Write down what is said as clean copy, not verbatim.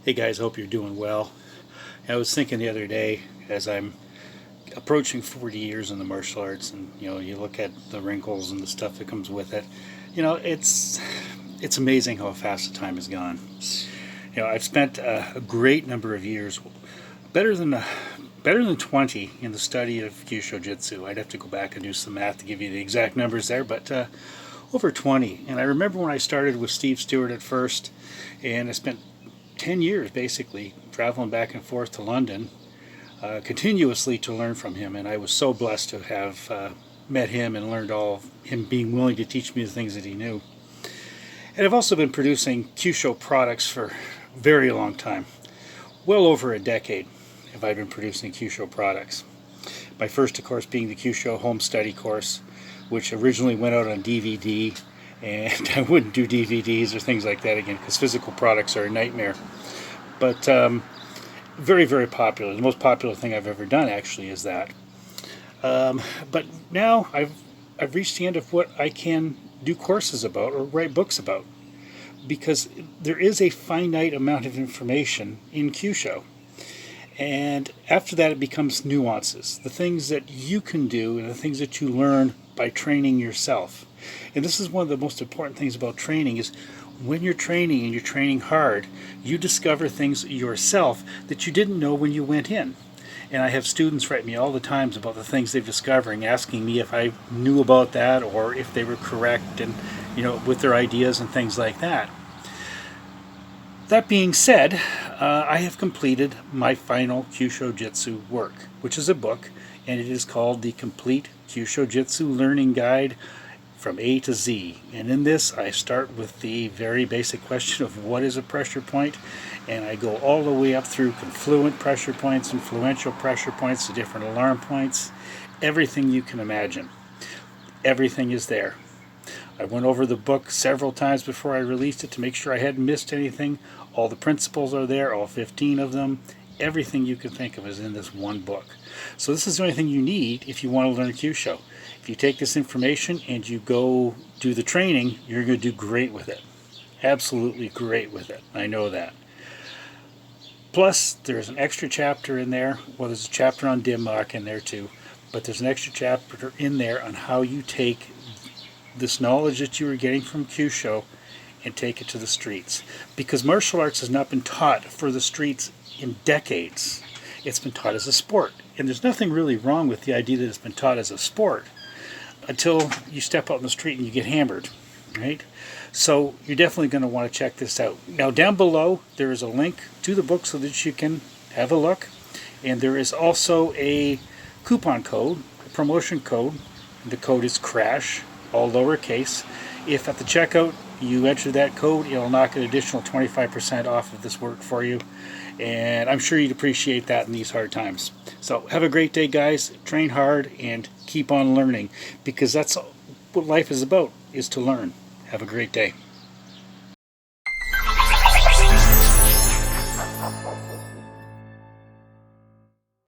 Hey guys, hope you're doing well. I was thinking the other day, as I'm approaching 40 years in the martial arts, and you look at the wrinkles and the stuff that comes with it. It's amazing how fast the time has gone. I've spent a great number of years, better than better than 20, in the study of Kyusho Jitsu. I'd have to go back and do some math to give you the exact numbers there, but over 20. And I remember when I started with Steve Stewart at first, and I spent 10 years basically traveling back and forth to London continuously to learn from him, and I was so blessed to have met him and learned all of him being willing to teach me the things that he knew. And I've also been producing Kyusho products for a very long time. Well over a decade have I been producing Kyusho products. My first, of course, being the Kyusho Home Study course, which originally went out on DVD, and I wouldn't do DVDs or things like that again because physical products are a nightmare. But very, very popular. The most popular thing I've ever done actually is that. But now I've reached the end of what I can do courses about or write books about, because there is a finite amount of information in Kyusho. And after that, it becomes nuances, the things that you can do and the things that you learn by training yourself. And this is one of the most important things about training, is when you're training and you're training hard, you discover things yourself that you didn't know when you went in. And I have students write me all the times about the things they're discovering, asking me if I knew about that or if they were correct, and with their ideas and things like that. That being said, I have completed my final Kyusho Jitsu work, which is a book, and it is called The Complete Kyusho Jitsu Learning Guide from A to Z. And in this, I start with the very basic question of what is a pressure point, and I go all the way up through confluent pressure points, influential pressure points, the different alarm points, everything you can imagine. Everything is there. I went over the book several times before I released it to make sure I hadn't missed anything. All the principles are there, all 15 of them. Everything you can think of is in this one book. So this is the only thing you need if you want to learn Kyusho. If you take this information and you go do the training, you're going to do great with it. Absolutely great with it. I know that. Plus, there's an extra chapter in there. Well, there's a chapter on Dim-Mak in there too. But there's an extra chapter in there on how you take this knowledge that you were getting from Kyusho and take it to the streets. Because martial arts has not been taught for the streets in decades. It's been taught as a sport. And there's nothing really wrong with the idea that it's been taught as a sport until you step out in the street and you get hammered, right? So you're definitely going to want to check this out. Now down below there is a link to the book so that you can have a look. And there is also a coupon code, a promotion code. The code is CRASH, all lowercase. If at the checkout you enter that code, it'll knock an additional 25% off of this work for you. And I'm sure you'd appreciate that in these hard times. So have a great day, guys. Train hard and keep on learning, because that's what life is about, is to learn. Have a great day.